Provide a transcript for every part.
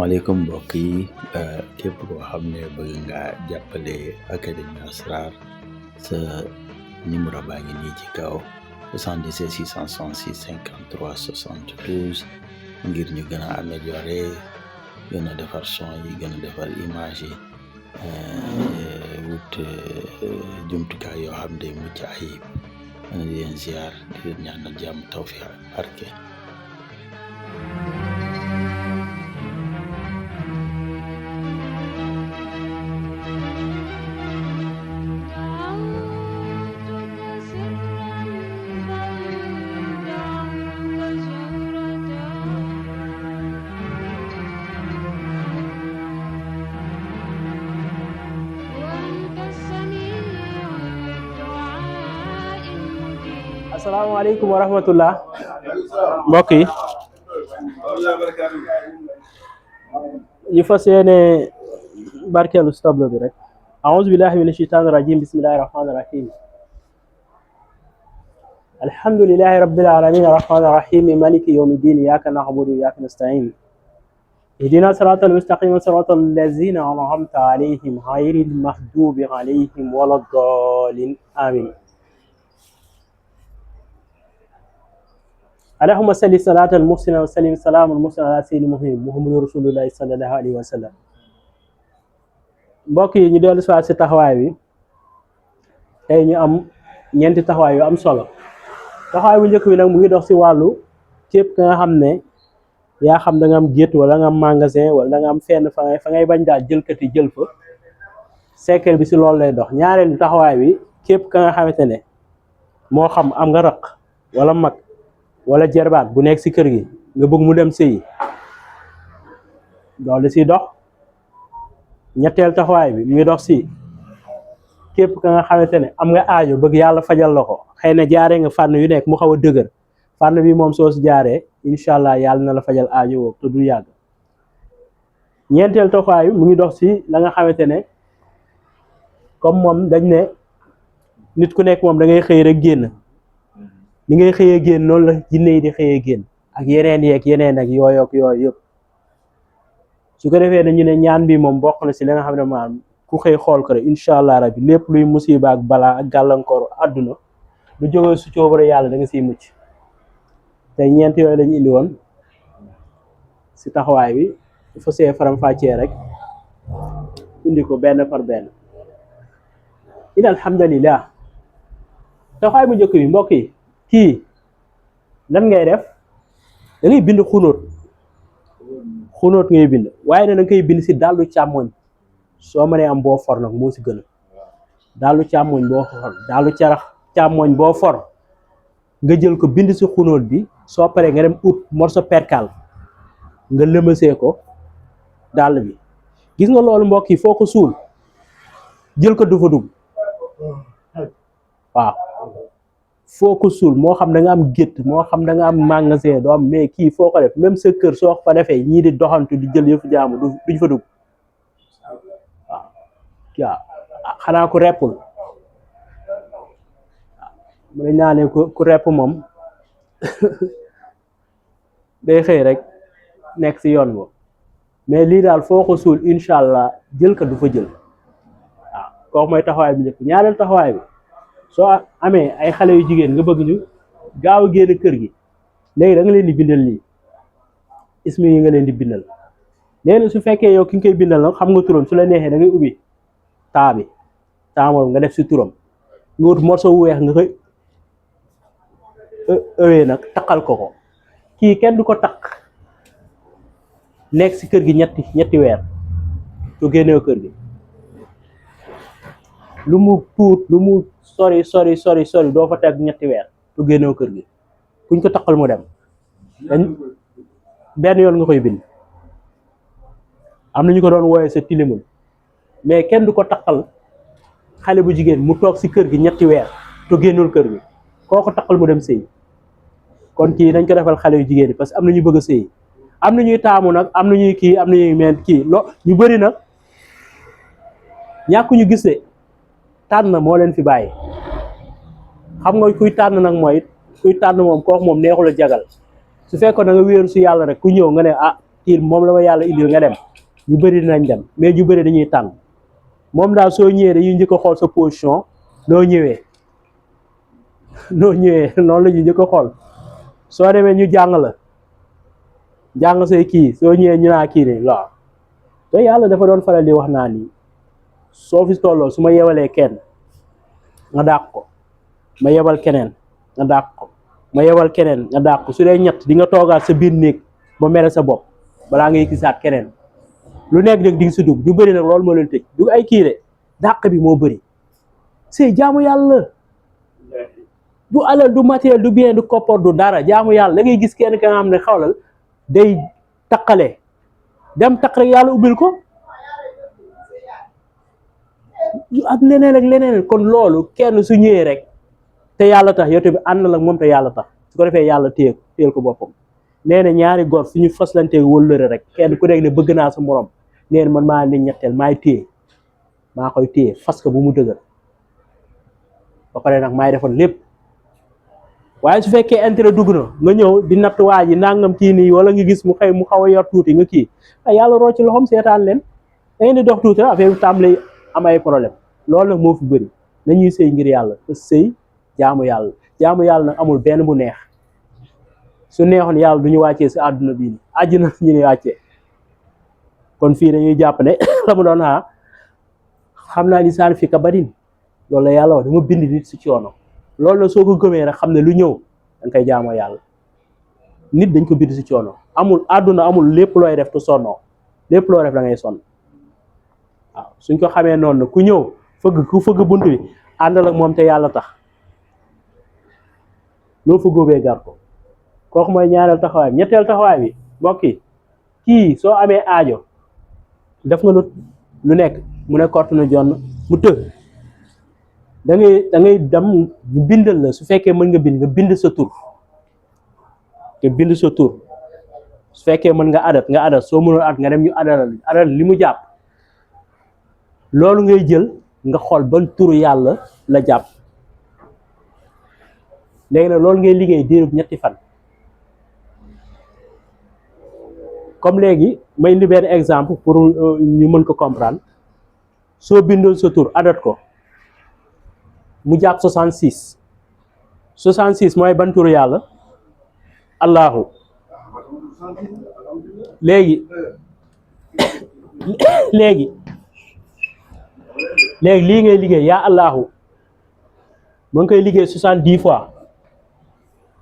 asalaamaaleykum mbokk yi képp koo xam ne bëgg nga jàppale Académie Asrar sa numéro baa ngi nii ci kaw 77 666 53 72 ngir ñu gën a améliorer gën a defar son yi gën a defar image yi wut jumtukaay yoo xam ne mucc ayib di leen ziar di leen ñaanal jàmm tawfiq barke. asalaamaaleykum wa rahmatullah mbokk yi ñu fas yéene barkeelu si tableau bi rek aouzu billahi mina shaytaani rajim bismillahi rahmaani rahim alhamdulillahi rabbil alamin arrahmaani arrahim maliki yawmi ddin iyyaka na'budu wa iyyaka nasta'in ihdina siratal mustaqim siratal lazina an'amta alayhim ghayril maghdubi alayhim waladdallin amin allahumma salli salatan muhsina wa sallim salaman muhsina ala sayyidina muhammadu rasulullahi sallallahu alayhi wa sallam mbokk yi ñu dellu si taxawaay bi tey ñu am ñeenti taxawaay yu am solo taxawaay bu njëkk bi nag mu ngi dox si wàllu képp ka nga xam ne yaa xam da nga am gétt wala nga am magasin wala da nga am fenn fa ngay bañ daal jëlkati jël fa secret bi si loolu lay dox. ñaareelu taxawaay bi képp ka nga xamante ne moo xam am nga raq wala mag wala jerbaat bu nekk si kër gi nga bëgg mu dem sëyi loolu si dox. ñetteel taxawaay bi mu ngi dox si képp ka nga xamante ne am nga aajo bëgg yàlla fajal la ko xëy na jaaree nga fànn yu nekk mu xaw a dëgër fànn bi moom soo si jaaree incha allah yàlla na la fajal aajo woowu te du yàgg. ñeenteel taxawaay bi mu ngi dox si la nga xamante ne comme moom dañ ne nit ku nekk moom da ngay xëy rek génn ni ngay xëyee génn noonu la jinne yi di xëyee génn ak yeneen yeeg yeneen ak yooyu ak yooyu yëpp. su ko defee ne ñu ne ñaan bi moom bokk na si li nga xam ne maanaam ku xëy xool ko rek incha allah rabbi lépp luy musiba ak balaa ak gàllankooru àdduna lu jógee su coobare yàlla da nga siy mucc. tey ñeent yooyu lañu indi woon si taxawaay bi dafa see faram-fàccee rek indi ko benn par benn. in alhamdulillah taxawaay bu njëkk bi mbokk yi kii lan ngay def da ngay bind xunóot ngay bind waaye ne da nga koy bind si dàllu càmmoñ soo mënee am boo for nag moo si gën a dàllu càmmoñ boo for dàllu carax càmmoñ boo for nga jël ko bind si xunóot bi soo paree nga dem ut morso perkal nga lëmasee ko dàll bi. gis nga loolu mbokk yi foo ko suul jël ko du fa dugg waaw foo ko suul moo xam da nga am gétt moo xam da nga am magasin doo am mais kii foo ko def même sa kër soo ko fa defee ñii di doxantu di jël yëfu jaamu duñ fa dugg waaw xanaa ku reppul waaw mu ne ñaanee ku repp moom day xëy rek nekk si yoon bo mais lii daal foo ko suul incha allah jël ko du fa jël waaw kooku mooy taxawaay bi njëkk. ñaareel taxawaay bi soo amee ay xale yu jigéen nga bëgg ñu gaaw a génn kër gi léegi da nga leen di bindal lii ismi yi nga leen di bindal léegi su fekkee yow ki nga koy bindal nag xam nga turam su la neexee da ngay ubbi taamoom nga def si turam nga wut morceau wu weex nga koy ëwee nag taqal ko kii kenn du ko taq nekk si kër gi ñetti weer su génnee kër gi lu mu tuut lu mu sori doo fa teg ñetti weer su génnee kër gi kuñ ko taqal mu dem benn yoon nga koy bind. am na ñu ko doon wooyee sa tilimul mais kenn du ko taqal xale bu jigéen mu toog si kër gi ñetti weer te génnul kër gi koo ko taqal mu dem sëy. kon kii dañ ko defal xale yu jigéen parce que am na ñu bëgg a sëy am na ñuy taamu nag am na ñuy kii am na ñuy meen kii ñu bëri nag ñàkk ñu gis de tànn moo leen fi bàyyi. xam nga kuy tànn nag mooy kuy tànn moom kooku moom neexul a jagal su fekkoon da nga wéeru si yàlla rek ku ñëw nga ne ah kii moom la ma yàlla indil nga dem ñu bëri dinañ dem mais ñu bëri dañuy tànn moom daal soo ñëwee dañuy njëkk a xool sa position noo ñëwee noonu la ñuy njëkk a xool soo demee ñu jàng say kii soo ñëwee ñu naa kii nii waaw te yàlla dafa doon faral di wax naa ni soo fi tolloo su ma yebalee kenn nga dàq ko ma yebal keneen nga dàq ko ma yebal keneen nga dàq ko su dee ñett di nga toogaat sa biir néeg ba mere sa bopp balaa ngay gisaat keneen lu nekk nag di nga si dugg ñu bëri nag loolu moo leen tëj du ay kii de dàq bi moo bëri c'est jaamu yàlla du alal du matériel du bien du koppar du dara jaamu yàlla da ngay gis kenn ka nga xam ne xawlal day taqale dem taq rek yàlla ubbil ko ak leneen kon loolu kenn su ñëwee rek te yàlla tax yow tamit ànd la moom te yàlla tax su ko defee yàlla téyel ko boppam nee na ñaari góor suñu faslantee wëllëre rek kenn ku nekk ne bëgg naa sa morom nee na man maa ne ñetteel maay téye maa koy téye fas ko bu mu dëgër ba pare nag maay defoon lépp waaye su fekkee intérêt dugg na nga ñëw di natt waa ji nangam kii nii wala nga gis mu xaw a yor tuuti nga kii yàlla roo ci loxoom seetaan leen da ngeen di dox tuuti affaire bi tàmbali am ay problème loolu nag moo fi bëri nañuy sëy ngir yàlla te sëy jaamu yàlla nag amul benn bu neex su neexoon yàlla du ñu wàccee si àdduna bii nii àjjana ñu ni wàccee kon fii dañuy jàpp ne la mu doon xam naa ni saan fi ka barin loolu la yàlla wax dama bind nit si coono loolu nag soo ko gëmee rek xam ne lu ñëw dañ koy jaamoo yàlla nit dañ ko bind si coono amul àdduna amul lépp looy def te sonnoo lépp loo def da ngay sonn waaw suñ ko xamee noonu nag ku ñëw ku fëgg bunt bi àndal ak moom te yàlla tax loo fa góobee gar ko kooku mooy ñaareel taxawaay bi ñetteel taxawaay bi mbokk yi kii soo amee aajo def nga lu nekk mu ne kott na jonn mu të da ngay dem ñu bindal la su fekkee mën nga bind sa tur te bind sa tur su fekkee mën nga adat soo mënul at nga dem ñu adal li mu jàpp loolu ngay jël nga xool ban turu yàlla la jàpp léegi nag loolu ngay liggéey diirub ñetti fan comme léegi may indi benn exemple pour ñu mën ko comprendre soo bindoon sa tur adat ko mu jàpp 66 mooy ban turu yàlla allahu léegi lii ngay liggéey yaa allahu mu ngi koy liggéey 70 fois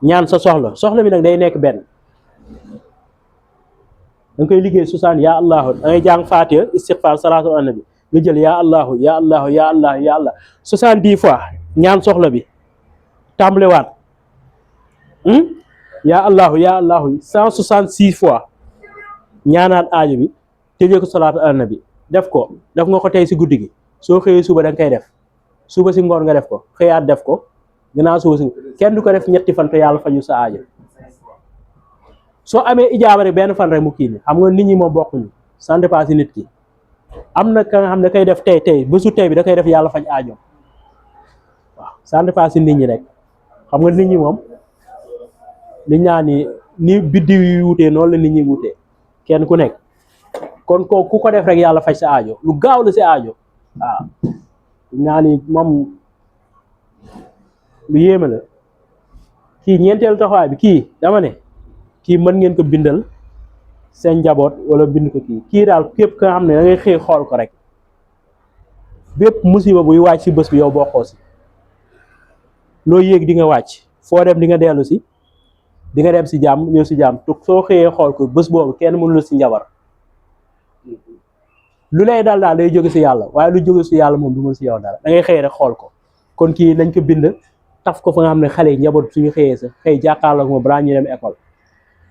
ñaan sa soxla bi nag day nekk benn da nga koy liggéey 60 yaa allahu da ngay jàng faatiha istighfar salaatu ala nabi nga jël yaa allahu yaa allahu yaa allah yaa allah 70 fois ñaan soxla bi tàmbalewaat yaa allahu 166 fois ñaanaat aajo bi tëjee ko salaatu ala nabi def nga ko tey si guddi gi soo xëyee suba da nga koy def suba si ngoon nga def ko xëyaat def ko gannaaw suba si kenn du ko def ñetti fan te yàlla faju sa aajo soo amee ijaaba rek benn fan rek mu kii ni xam nga nit ñi moom bokkuñu ça dépend si nit ki am na ka nga xam ne da koy def tey bésu tey bi da koy def yàlla faj aajo waaw ça dépend si nit ñi rek xam nga nit ñi moom li ñu naan ni biddiw yi wutee noonu la nit ñi wutee kenn ku nekk kon ku ko def rek yàlla faj sa aajo lu gaaw la si aajo waaw ñaan moom lu yéeme la kii ñeenteelu taxawaay bi kii dama ne kii mën ngeen ko bindal seen njaboot wala bind ko kii daal képp ka nga xam ne da ngay xëy xool ko rek bépp musiba buy wàcc si bés bi yow bokkoo si loo yéeg di nga wàcc foo dem di nga dellu si di nga dem si jàmm ñëw si jàmm soo xëyee xool ko bés boobu kenn mënu la si njabar lu lay daal day jóge si yàlla waaye lu jóge si yàlla moom du mën si yow dara da ngay xëy rek xool ko kon kii nañ ko bind taf ko fa nga xam ne xale yi njaboot suñu xëyee sa xëy jàkkaarloog moom balaa ñuy dem école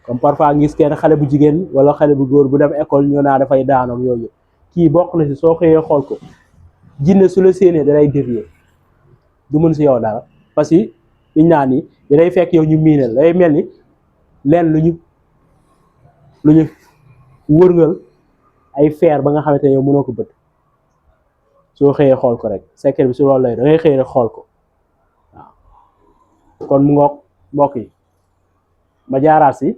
comme parfois ngis kenn xale bu jigéen wala xale bu góor bu dem école ñoo naa dafay daanoog yooyu kii bokk na si soo xëyee xool ko jinne su la séenee da lay dévier du mën si yow dara parce que liñ naan ni day fekk yow ñu miinal day mel ni leen lu ñu wërngal ay feer ba nga xamante ne yow mënoo ko bët soo xëyee xool ko rek secret bi su loolu lay da ngay xëy rek xool ko waaw kon mu ngoog mbokk yi ma jaaraat si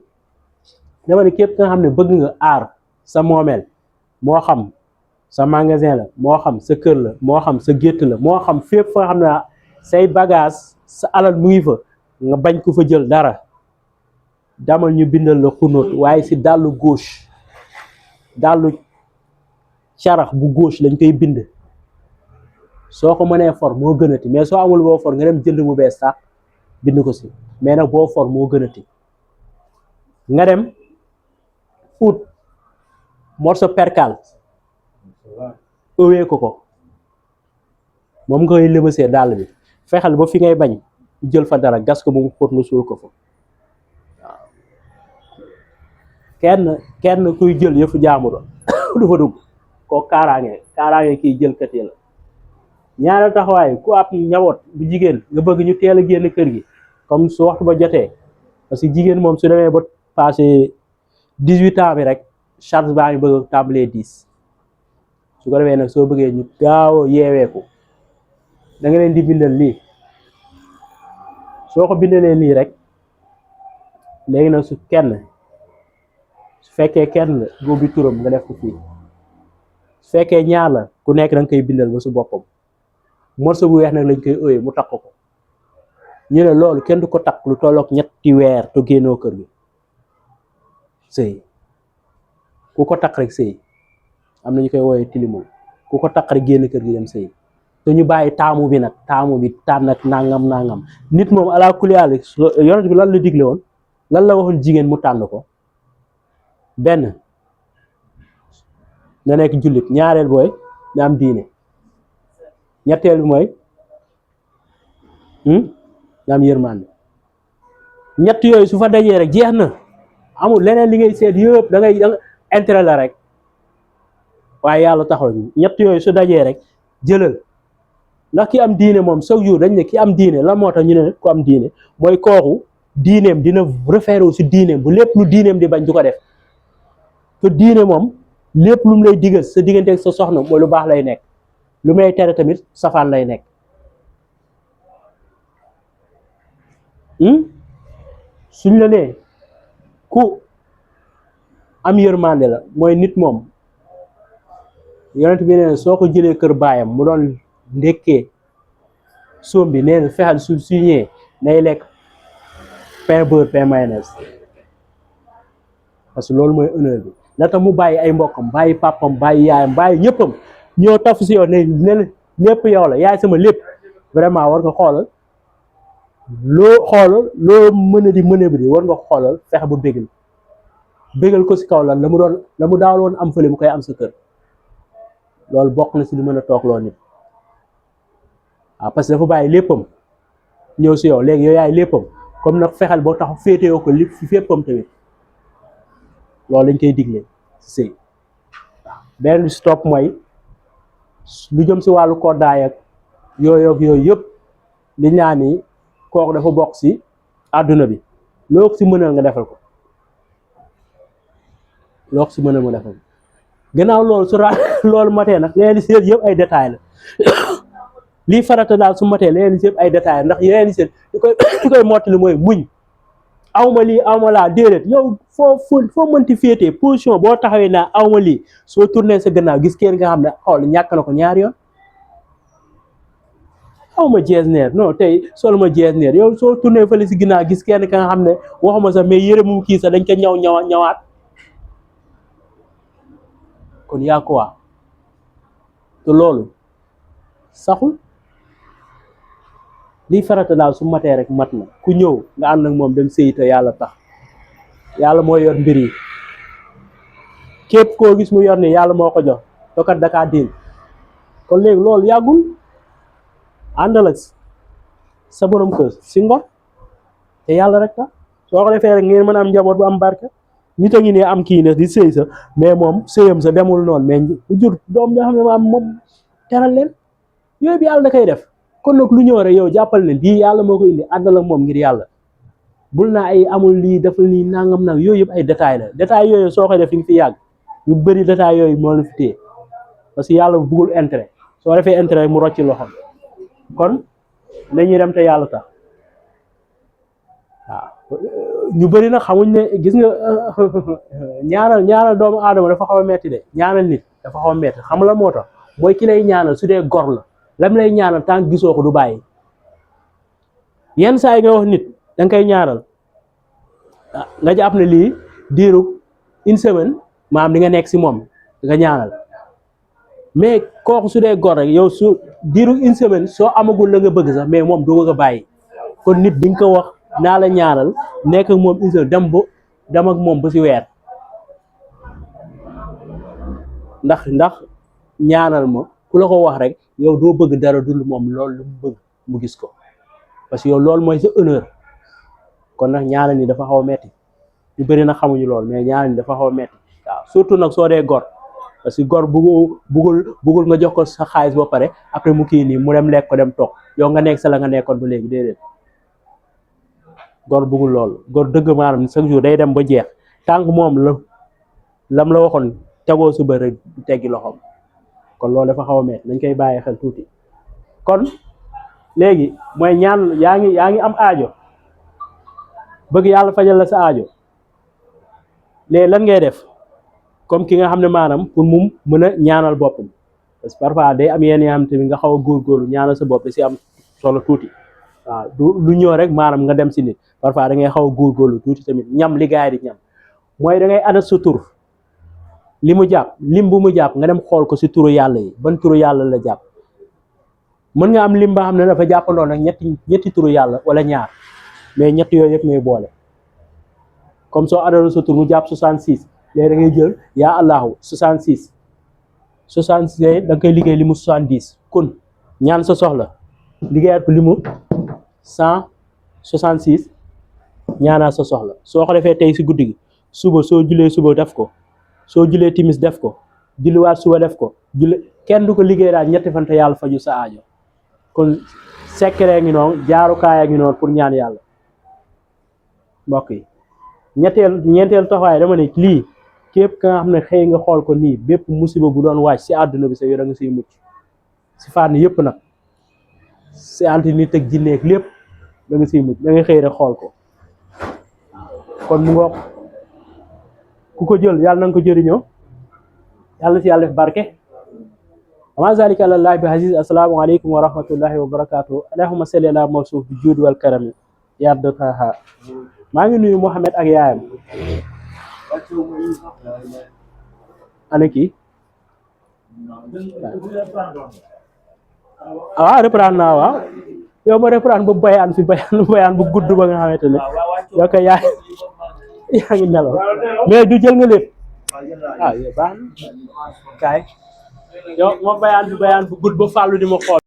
dama ne képp nga xam ne bëgg nga aar sa moomeel moo xam sa magasin la moo xam sa kër la moo xam sa gétt la moo xam fépp fa xam ne say bagage sa alal mu ngi fa nga bañ ko fa jël dara damal ñu bindal la xunóot waaye si dàllu gauche dàllu carax bu gauche lañ koy bind soo ko mënee for moo gënati mais soo amul boo for nga dem jënd bu bees sax bind ko si mais nag boo for moo gënati nga dem ut morceau percal ëwee ko moom nga koy lëmasee dàll bi fexeel ba fi ngay bañ jël fa dara gas ko ba mu xóot nga suul ko fa waaw kenn kuy jël yëfu jaamuro du fa dugg koo kaaraange kiy jël kat la ñaareel taxawaay ku ab njaboot bu jigéen nga bëgg ñu teel a génn kër gi comme su waxtu ba jotee parce que jigéen moom su demee ba passé 18 ans bi rek charge baa ngi bëgg tàmbalee 10 su ko defee nag soo bëggee ñu gaaw yeeweeku da nga leen di bindal lii soo ko bindalee lii rek léegi nag su fekkee kenn la nga ubbi turam nga def ko fii su fekkee ñaar la ku nekk da nga koy bindal ba su boppam morceau bu weex nag lañ koy ëyee mu takk ko ñu ne loolu kenn du ko takk lu tollook 3 weer te génnoo kër gi sëy ku ko takk rek sëy am na ñu koy wooyee tilimul ku ko takk rek génn kër gi dem sëy te ñu bàyyi taamu bi tànn ak nangam nit moom ala kulli haal yonent bi lan la digle woon lan la waxoon jigéen mu tànn ko benn na nekk jullit ñaareel booy na am diine ñetteel bi mooy na am yërmande ñett yooyu su fa dajee rek jeex na amul leneen li ngay seet yëpp da ngay intérêt la rek waaye yàlla taxaw ñett yooyu su dajee rek jëlal ndax ki am diine moom chaque jour dañ ne ki am diine la moo tax ñu ne ku am diine mooy kooku diineem dina référé si diineem bu lépp lu diineem di bañ du ko def te diine moom lépp lu mu lay digal sa diggante ak sa soxna mooy lu baax lay nekk lu may tere tamit safaan lay nekk suñ la nee ku am yërmande la mooy nit moom yonent bi nee na soo ko jëlee kër baayam mu doon ndekkee soom bi nee na fexeel su ñëwee nay lekk pain beurre pain mayonnaise parce que loolu mooy honneur bi na tax mu bàyyi ay mbokkam bàyyi papam bàyyi yaayam bàyyi ñëppam ñoo tafu si yow ne lépp yow la yaay sama lépp vraiment war nga xoolal loo mën a di war nga xoolal fexe ba bégal ko si kaw lan la mu daawal woon am fële mu koy am sa kër loolu bokk na si li mën a toog loo nit waaw parce que dafa bàyyi léppam ñëw si yow léegi yow yaay léppam comme nag fexeel boo tax féetewoo ko lépp fi féppam tamit loolu lañ koy digle sëy waaw beneen bi si topp mooy lu jëm si wàllu koddaay ak yooyu yëpp li ñaan ni kooku dafa bokk si àdduna bi loo ko si mënal nga defal ko gannaaw loolu su loolu matee nag leneen di seet yëpp ay détails la lii farata daal su matee leneen di seet ay détails ndax yeneen di seet li koy mottali mooy muñ awma lii awma laa déedéet yow foo mënti féetee position boo taxawee naa awma lii soo tourné sa gannaaw gis kenn nga xam ne xool ñàkk na ko ñaari yoon awma jeesneer non tey sol ma jeesneer yow soo tourné fële si ginnaaw gis kenn ka nga xam ne waxuma sax mais yëre mu kii sax dañ ko ñawaat kon yaa ko waa te loolu saxul lii farata daal su matee rek mat na ku ñëw nga ànd ak moom dem sëy te yàlla tax yàlla moo yor mbir yi képp koo gis mu yor ni yàlla moo ko jox tokat dakaa diin kon léegi loolu yàggul àndal ak sa borom kër si ngor te yàlla rek tax soo ko defee rek ngeen mën a am njaboot bu am barke nit a ngi ne am kii ne di sëy sa mais moom sëyam sa demul noonu mais bu jur doom yoo xam ne moom teral leen yooyu bi yàlla da koy def kon nag lu ñëw rek yow jàppal ne lii yàlla moo ko indi àndal ak moom ngir yàlla bul naa ay amul lii defal lii nangam nag yooyu yëpp ay détails la détails yooyu soo koy def fi nga fi yàgg yu bëri détails yooyu moo la fi téye parce que yàlla bëggul intérêt soo defee intérêt mu rocci loxoom kon nañuy dem te yàlla tax waaw ñu bëri na xamuñ ne gis nga ñaanal doomu aadama dafa xaw a metti de ñaanal nit dafa xaw a metti xam la moo tax mooy ki lay ñaanal su dee gor la lam lay ñaanal tant gisoo ko du bàyyi yenn saa yi nga wax nit da nga koy ñaanal nga jàpp ne lii diiru une semaine maam di nga nekk si moom nga ñaanal mais kooku su dee gor rek yow su diiru une semaine soo amagul la nga bëgg sax mais moom du bëgg a bàyyi kon nit di nga ko wax naa la ñaanal nekk ak moom une semaine dem ak moom ba si weer ndax ñaanal ma ku la ko wax rek yow doo bëgg dara dul moom loolu lu mu bëgg mu gis ko parce que yow loolu mooy sa honneur kon nag ñaanal ni dafa xaw a metti ñu bëri na xamuñu loolu mais ñaanal ni dafa xaw a metti waaw surtout nag soo dee gor parce que gor bugul nga jox ko sa xaalis ba pare après mu kii nii mu dem lekk ko dem toog yow nga nekk sa la nga nekkoon ba léegi déedéet gor bugul loolu gor dëgg maanaam chaque jour day dem ba jeex tànk moom lam la waxoon tegoo su bër rek teggi loxoom kon loolu dafa xaw a metti dañ koy bàyyi xel tuuti kon léegi mooy ñaan yaa ngi am aajo bëgg yàlla fajal la sa aajo léegi lan ngay def comme ki nga xam ne maanaam pour mu mën a ñaanal boppam parce que parfois day am yenn yoo xam tamit nga xaw a góorgóorlu ñaanal sa bopp da si am solo tuuti waaw lu ñëw rek maanaam nga dem si nit parfois da ngay xaw a góorgóorlu tuuti tamit ñam li gaay di ñam mooy da ngay adat sa tur li mu jàpp lim bu mu jàpp nga dem xool ko si turu yàlla yi ban turu yàlla la jàpp mën nga am lim ba xam ne dafa jàppandoo nag ñetti turu yàlla wala ñaar mais ñett yooyu yëpp ngay boole comme soo adat sa tur mu jàpp 66 léegi da ngay jël yaa allahu 66 da nga koy liggéey li mu 70 kon ñaan sa soxla liggéeyaat ko li mu 166 ñaanaat sa soxla soo ko defee tey si guddi gi suba soo julee suba def ko soo julee timis def ko julliwaat suba def ko kenn du ko liggéey daal ñetti fan te yàlla faju sa aajo kon secret ngi noonu jaarukaay ngi noonu pour ñaan yàlla mbokk yi ñeenteel taxawaay dama ne lii képp ka nga xam ne xëy nga xool ko nii bépp musiba bu doon wàcc si àdduna bi sa yor a nga siy mucc si fànn yëpp nag si anti nit ak jinne ak lépp da nga siy mucc da nga xëy rek xool ko kon mu ngoog ku ko jël yàlla na nga ko jëriñoo yàlla si yàlla def barke ama zalika àlallaahi bi aziz assalaamu aleykum wa rahmatullahi wa barakatuh allahumma salli ala mawsuuf bi juud wal karami yardataha maa ngi nuyu Mouhamed ak yaayam ana kii waaw reprendre naa waaw yow ma reprendre ba bayaan bu gudd ba nga xamante ne yow ko yaa ngi nelaw mais du jël nga lépp yow baax na kaay yow ma bayaan bu gudd ba fàllu di ma xool